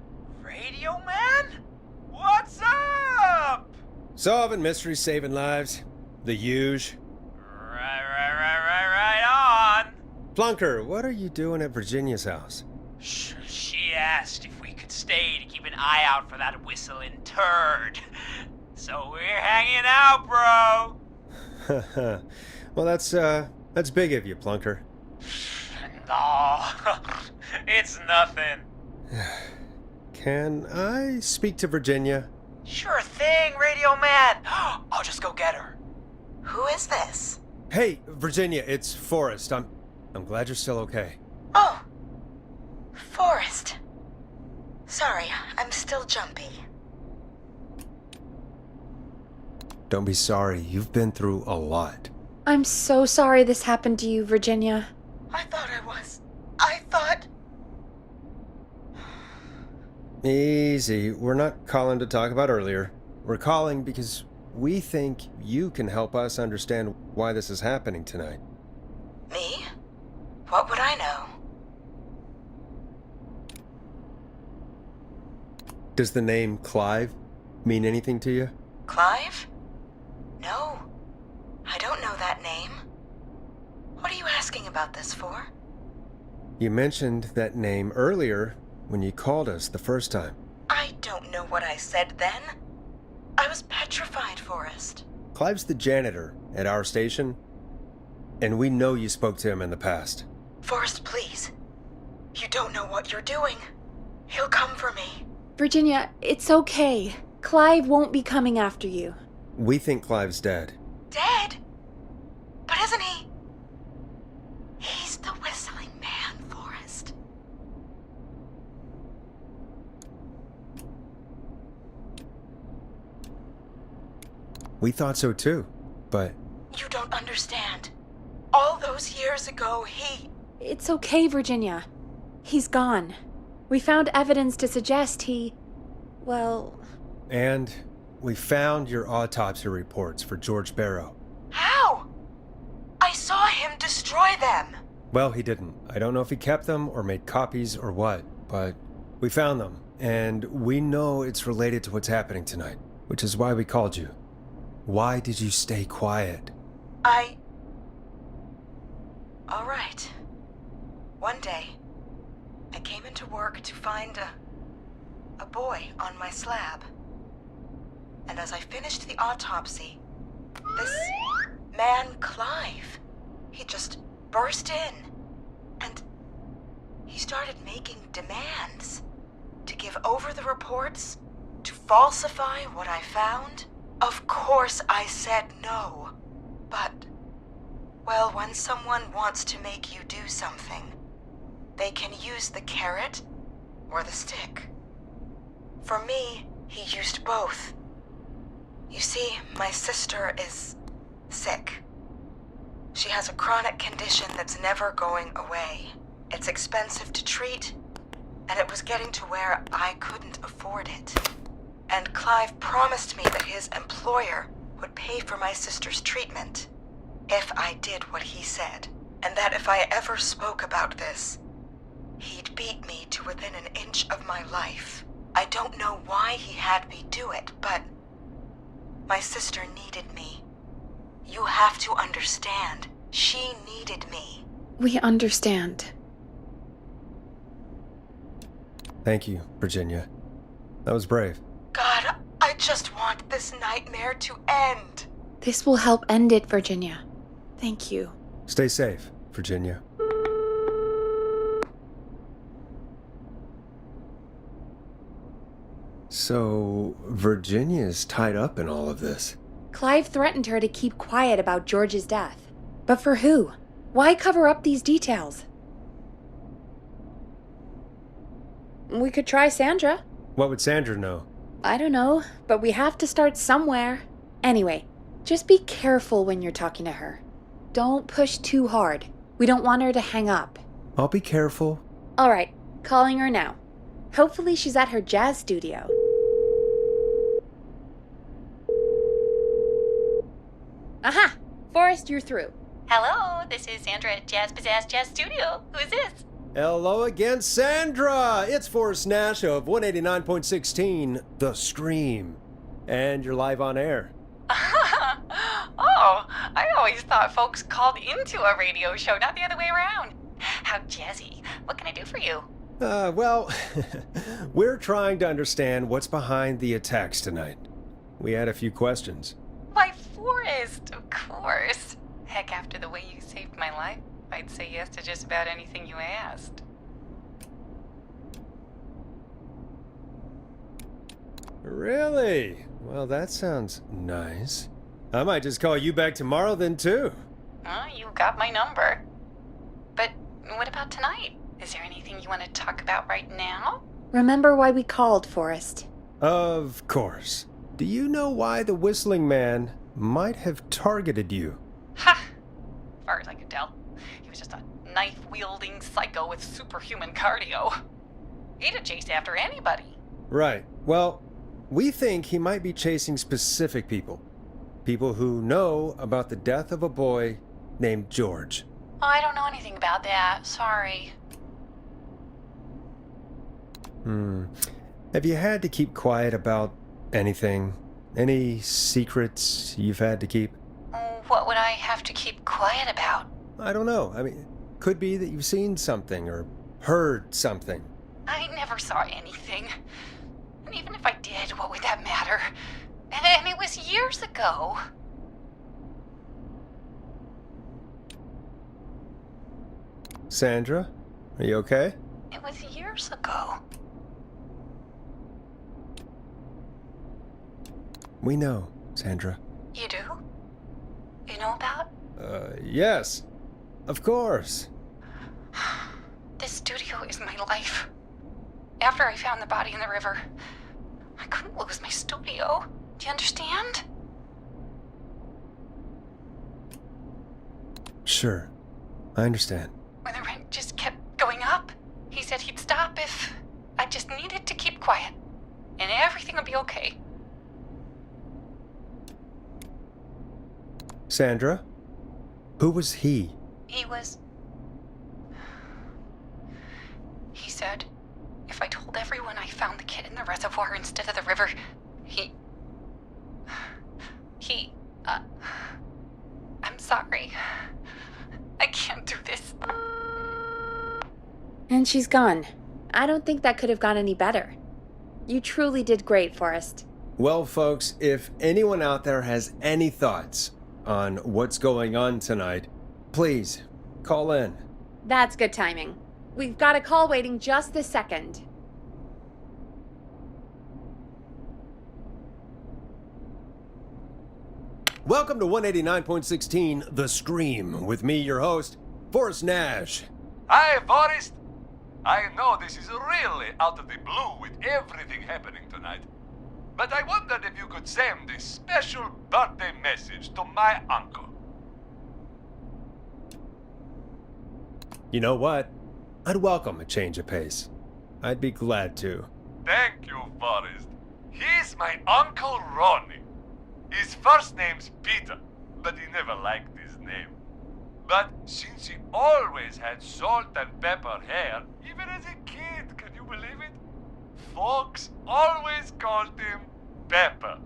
Radio Man? What's up? Solving mysteries, saving lives. The huge. Right on. Plunker, what are you doing at Virginia's house? She asked if we could stay to keep an eye out for that whistling turd. So we're hanging out, bro. Well, that's big of you, Plunker. No, it's nothing. Can I speak to Virginia? Sure thing, Radio Man. I'll just go get her. Who is this? Hey, Virginia, it's Forrest. I'm glad you're still okay. Oh, Forrest. Sorry, I'm still jumpy. Don't be sorry. You've been through a lot. I'm so sorry this happened to you, Virginia. I thought I was. I thought... Easy. We're not calling to talk about earlier. We're calling because we think you can help us understand why this is happening tonight. Me? What would I know? Does the name Clive mean anything to you? Clive? No. I don't know that name. What are you asking about this for? You mentioned that name earlier when you called us the first time. I don't know what I said then. I was petrified, Forrest. Clive's the janitor at our station, and we know you spoke to him in the past. Forrest, please. You don't know what you're doing. He'll come for me. Virginia, it's okay. Clive won't be coming after you. We think Clive's dead. Dead? But isn't he? He's the whistling man, Forrest. We thought so too, but... You don't understand. All those years ago, It's okay, Virginia. He's gone. We found evidence to suggest well... And we found your autopsy reports for George Barrow. How? I saw him destroy them. Well, he didn't. I don't know if he kept them or made copies or what, but we found them, and we know it's related to what's happening tonight, which is why we called you. Why did you stay quiet? All right. One day, I came into work to find a boy on my slab. And as I finished the autopsy, this man, Clive, he just burst in. And he started making demands to give over the reports, to falsify what I found. Of course I said no. But, well, when someone wants to make you do something, They can use the carrot or the stick. For me, he used both. You see, my sister is sick. She has a chronic condition that's never going away. It's expensive to treat, and it was getting to where I couldn't afford it. And Clive promised me that his employer would pay for my sister's treatment if I did what he said, and that if I ever spoke about this, he'd beat me to within an inch of my life. I don't know why he had me do it, but my sister needed me. You have to understand, she needed me. We understand. Thank you, Virginia. That was brave. God, I just want this nightmare to end. This will help end it, Virginia. Thank you. Stay safe, Virginia. So, Virginia's tied up in all of this. Clive threatened her to keep quiet about George's death. But for who? Why cover up these details? We could try Sandra. What would Sandra know? I don't know, but we have to start somewhere. Anyway, just be careful when you're talking to her. Don't push too hard. We don't want her to hang up. I'll be careful. All right, calling her now. Hopefully she's at her jazz studio. Aha! Forrest, you're through. Hello, this is Sandra at Jazz Pizzazz Jazz Studio. Who is this? Hello again, Sandra! It's Forest Nash of 189.16, The Scream. And you're live on air. Oh, I always thought folks called into a radio show, not the other way around. How jazzy. What can I do for you? Well, we're trying to understand what's behind the attacks tonight. We had a few questions. Why, Forrest, of course. Heck, after the way you saved my life, I'd say yes to just about anything you asked. Really? Well, that sounds nice. I might just call you back tomorrow then, too. You got my number. But what about tonight? Is there anything you want to talk about right now? Remember why we called, Forrest. Of course. Do you know why the Whistling Man might have targeted you? Ha! As far as I could tell, he was just a knife-wielding psycho with superhuman cardio. He'd have chased after anybody. Right. Well, we think he might be chasing specific people. People who know about the death of a boy named George. Oh, I don't know anything about that. Sorry. Have you had to keep quiet about anything? Any secrets you've had to keep? What would I have to keep quiet about? I don't know. I mean, could be that you've seen something or heard something. I never saw anything. And even if I did, what would that matter? And it was years ago. Sandra, are you okay? It was years ago. We know, Sandra. You do? You know about? Yes. Of course. This studio is my life. After I found the body in the river, I couldn't lose my studio. Do you understand? Sure. I understand. When the rent just kept going up, he said he'd stop if I just needed to keep quiet. And everything would be okay. Sandra? Who was he? He said if I told everyone I found the kid in the reservoir instead of the river, I'm sorry. I can't do this. And she's gone. I don't think that could have gone any better. You truly did great, Forrest. Well, folks, if anyone out there has any thoughts on what's going on tonight, please call in. That's good timing. We've got a call waiting just this second. Welcome to 189.16 The Scream with me, your host, Forest Nash. Hi, Forrest. I know this is really out of the blue with everything happening tonight, but I wondered if you could send a special birthday message to my uncle. You know what? I'd welcome a change of pace. I'd be glad to. Thank you, Forrest. He's my Uncle Ronnie. His first name's Peter, but he never liked his name. But since he always had salt and pepper hair, even as a kid, can you believe it? Folks always called him Pepper.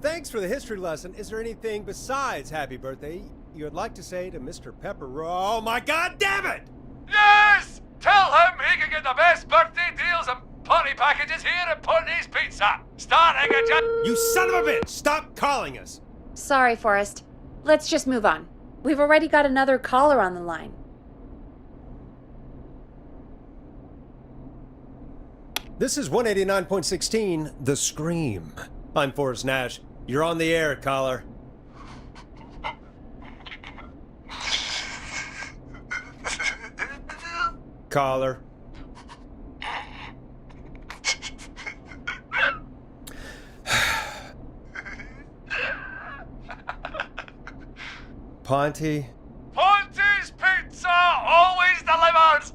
Thanks for the history lesson. Is there anything besides happy birthday you'd like to say to Mr. Pepper? Oh my god damn it! Yes! Tell him he can get the best birthday deals and party packages here at Putney's Pizza. Starting at You son of a bitch! Stop calling us! Sorry, Forrest. Let's just move on. We've already got another caller on the line. This is 189.16, The Scream. I'm Forest Nash. You're on the air, caller. Caller. Ponty. Ponty's Pizza always delivers.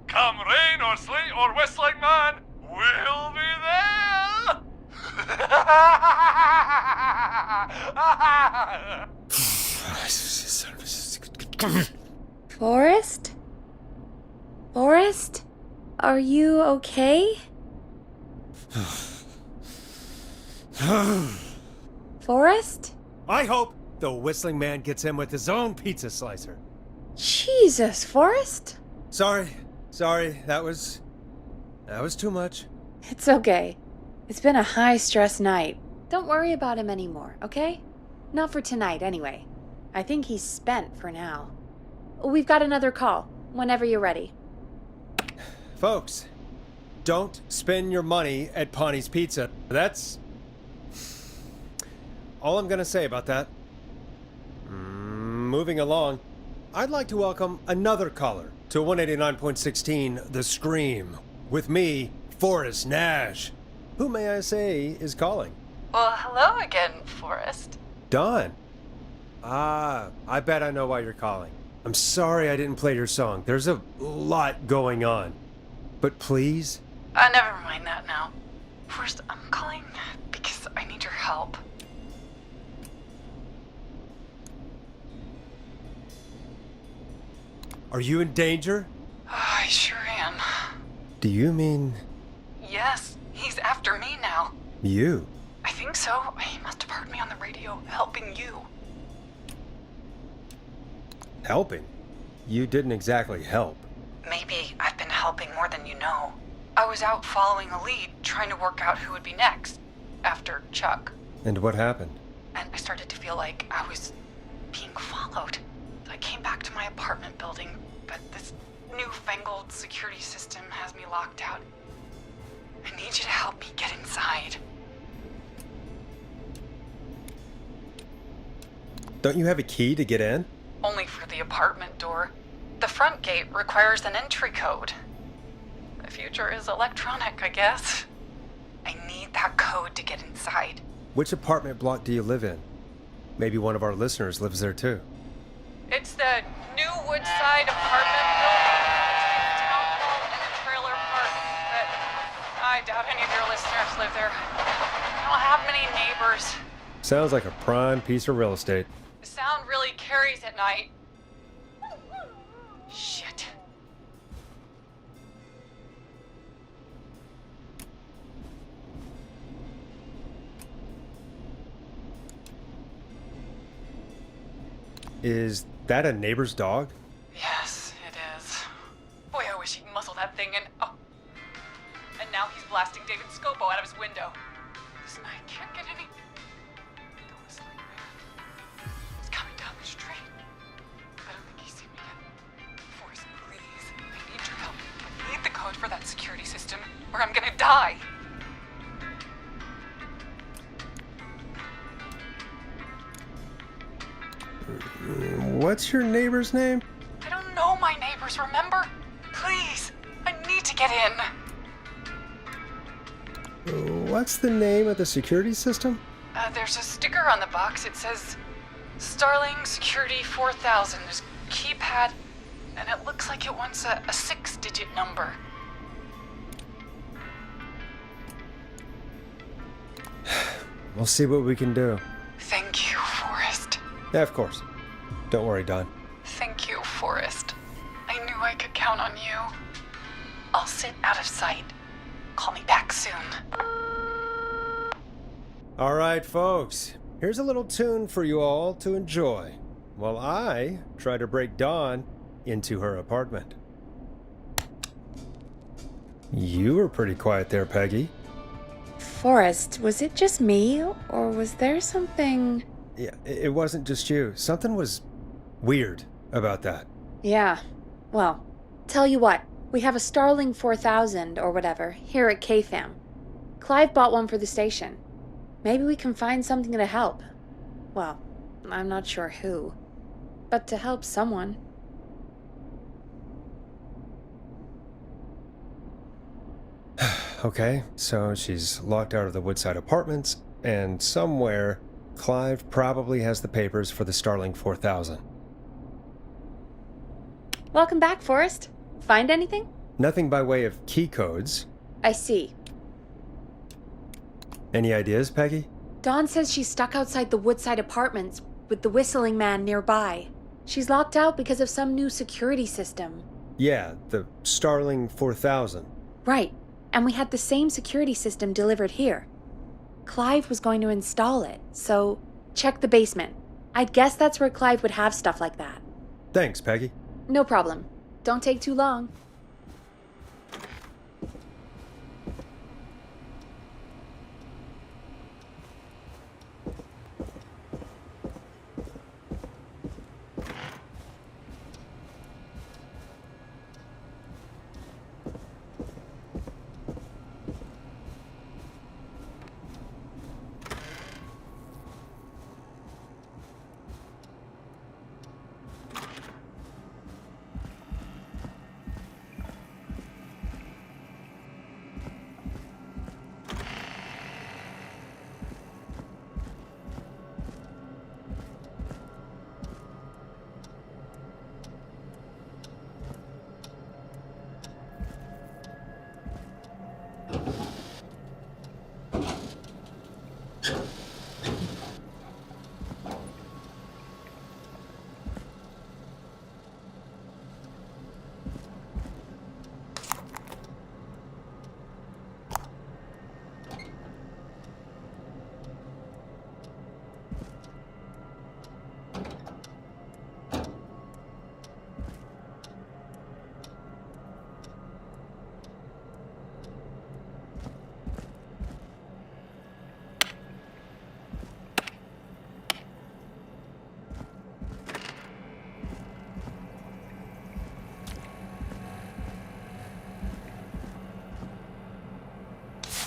Come rain or sleet or whistling man, we'll be there. Forrest? Forrest? Are you okay? Forrest? I hope the whistling man gets him with his own pizza slicer. Jesus, Forrest? Sorry, that was too much. It's okay. It's been a high-stress night. Don't worry about him anymore, okay? Not for tonight, anyway. I think he's spent for now. We've got another call, whenever you're ready. Folks, don't spend your money at Ponty's Pizza. That's all I'm gonna say about that. Moving along, I'd like to welcome another caller to 189.16 The Scream. With me, Forest Nash. Who may I say is calling? Well, hello again, Forrest. Dawn. I bet I know why you're calling. I'm sorry I didn't play your song. There's a lot going on. But please? Never mind that now. First, I'm calling because I need your help. Are you in danger? I sure am. Do you mean... Yes, he's after me now. you? I think so. He must have heard me on the radio helping you. Helping? You didn't exactly help. Maybe I've been helping more than you know. I was out following a lead, trying to work out who would be next, after Chuck. And what happened? And I started to feel like I was being followed. So I came back to my apartment building, but this newfangled security system has me locked out. I need you to help me get inside. Don't you have a key to get in? Only for the apartment door. The front gate requires an entry code. The future is electronic, I guess. I need that code to get inside. Which apartment block do you live in? Maybe one of our listeners lives there too. It's the new Woodside apartment building between the town hall and the trailer park, but I doubt any of your listeners live there. I don't have many neighbors. Sounds like a prime piece of real estate. The sound really carries at night. Shit. Is that a neighbor's dog? Yes, it is. Boy, I wish he'd muzzle that thing and... Oh. And now he's blasting David Scopo out of his window. This night can't get any... The whistling man. He's coming down the street. I don't think he's seen me yet. Forrest, please. I need your help. I need the code for that security system, or I'm gonna die. What's your neighbor's name? I don't know my neighbors, remember? Please, I need to to get in. What's the name of the security system? There's a sticker on the box. It says Starling Security 4000. There's a keypad, and it looks like it wants a 6-digit number. We'll see what we can do. Thank you, Forest. Yeah, of course. Don't worry, Don. Thank you, Forest. I knew I could count on you. I'll sit out of sight. Call me back soon. All right, folks. Here's a little tune for you all to enjoy while I try to break Dawn into her apartment. You were pretty quiet there, Peggy. Forrest, was it just me, or was there something... Yeah, it wasn't just you. Something was weird about that. Yeah. Well, tell you what. We have a Starling 4000, or whatever, here at KFAM. Clive bought one for the station. Maybe we can find something to help. Well, I'm not sure who. But to help someone. Okay, so she's locked out of the Woodside Apartments, and somewhere, Clive probably has the papers for the Starling 4000. Welcome back, Forrest. Find anything? Nothing by way of key codes. I see. Any ideas, Peggy? Dawn says she's stuck outside the Woodside Apartments with the whistling man nearby. She's locked out because of some new security system. Yeah, the Starling 4000. Right, and we had the same security system delivered here. Clive was going to install it, so check the basement. I'd guess that's where Clive would have stuff like that. Thanks, Peggy. No problem. Don't take too long.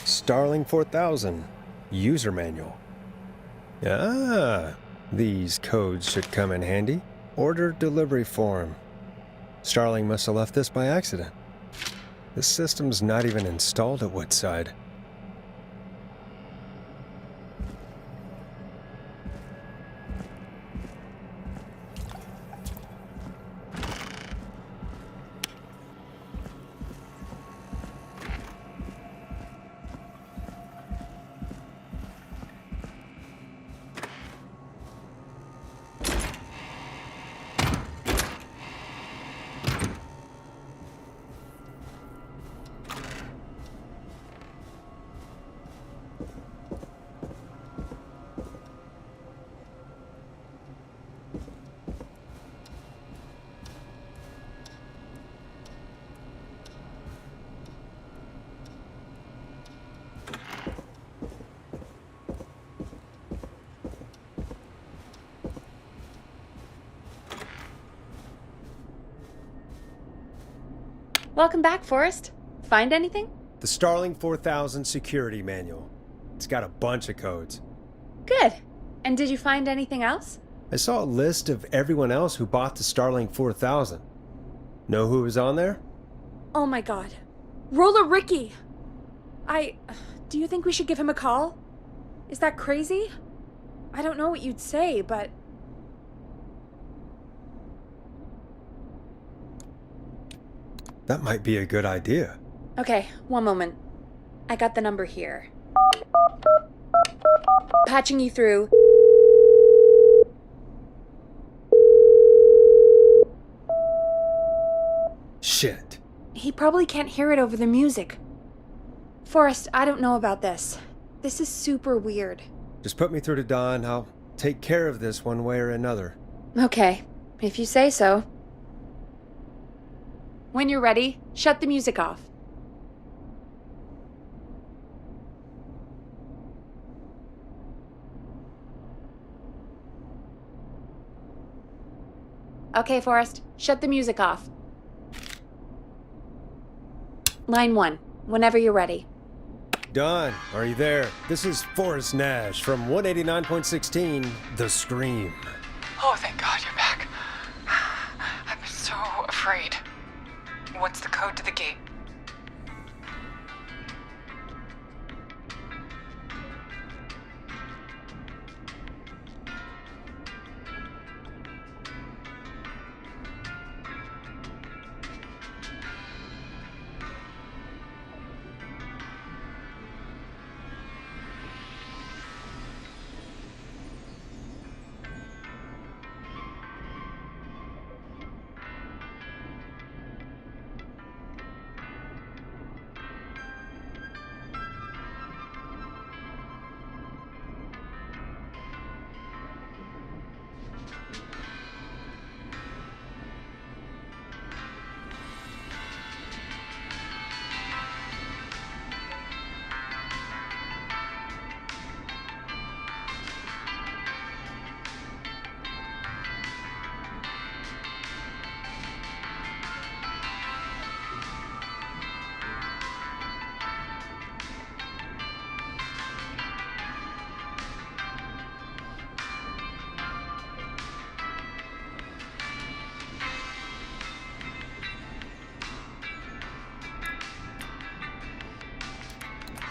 Starling 4000. User manual. Ah, these codes should come in handy. Order delivery form. Starling must have left this by accident. The system's not even installed at Woodside. Welcome back, Forrest. Find anything? The Starling 4000 security manual. It's got a bunch of codes. Good. And did you find anything else? I saw a list of everyone else who bought the Starling 4000. Know who was on there? Oh my god. Roller Ricky! Do you think we should give him a call? Is that crazy? I don't know what you'd say, but... That might be a good idea. Okay, one moment. I got the number here. Patching you through. Shit. He probably can't hear it over the music. Forrest, I don't know about this. This is super weird. Just put me through to Don. I'll take care of this one way or another. Okay, if you say so. When you're ready, shut the music off. Okay, Forrest, shut the music off. Line 1, whenever you're ready. Don, are you there? This is Forest Nash from 189.16, The Scream. Oh, thank God you're back. I've been so afraid. What's the code to the gate?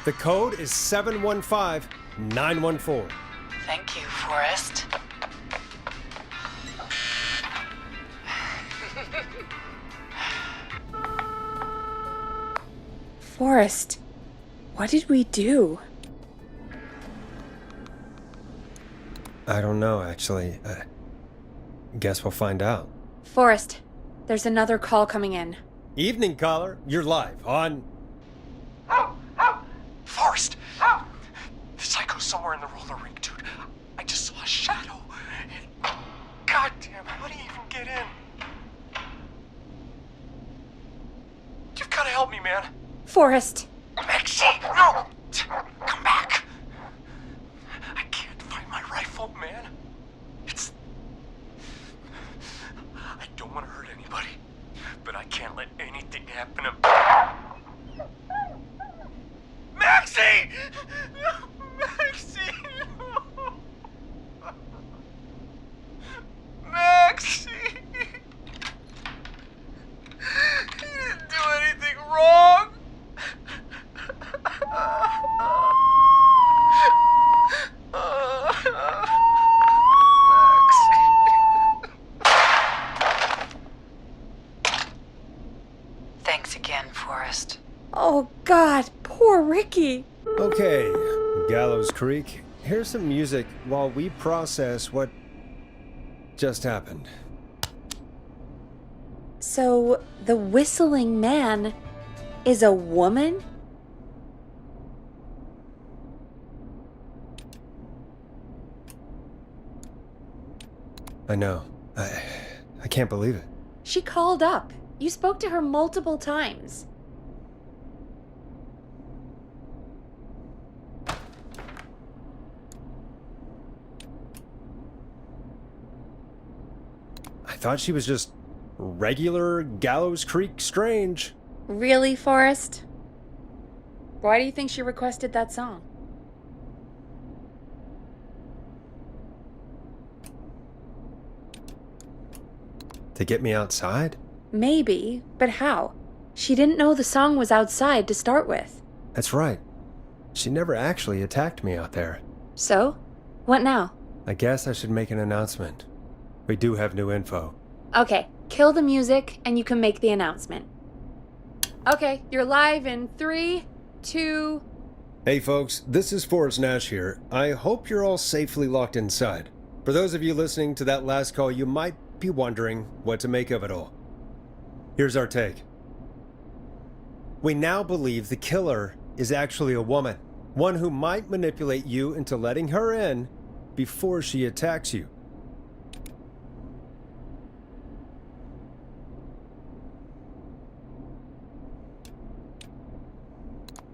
The code is 715914. Thank you, Forrest. Forrest, what did we do? I don't know, actually. Guess we'll find out. Forrest, there's another call coming in. Evening, caller. You're live on... Forrest! The psycho's somewhere in the roller rink, dude. I just saw a shadow. God damn, how do you even get in? You've got to help me, man. Forrest! Maxie, no! Come back. I can't find my rifle, man. I don't want to hurt anybody, but I can't let anything happen to... Maxie! Maxie! Maxie! You didn't do anything wrong! Thanks again, Forrest. Oh, God, poor Ricky. Okay, Gallows Creek. Here's some music while we process what just happened. So, the whistling man is a woman? I know. I can't believe it. She called up. You spoke to her multiple times. I thought she was just regular Gallows Creek strange. Really, Forrest? Why do you think she requested that song? To get me outside? Maybe, but how? She didn't know the song was outside to start with. That's right. She never actually attacked me out there. So? What now? I guess I should make an announcement. We do have new info. Okay, kill the music and you can make the announcement. Okay, you're live in 3, 2... Hey folks, this is Forest Nash here. I hope you're all safely locked inside. For those of you listening to that last call, you might be wondering what to make of it all. Here's our take. We now believe the killer is actually a woman. One who might manipulate you into letting her in before she attacks you.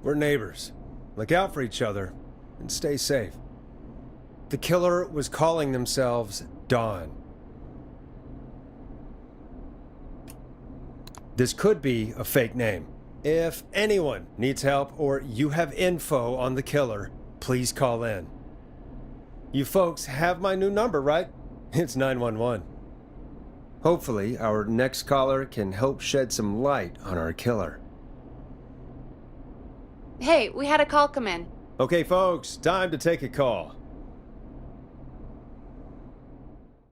We're neighbors. Look out for each other and stay safe. The killer was calling themselves Dawn. This could be a fake name. If anyone needs help or you have info on the killer, please call in. You folks have my new number, right? It's 911. Hopefully, our next caller can help shed some light on our killer. Hey, we had a call come in. Okay, folks, time to take a call.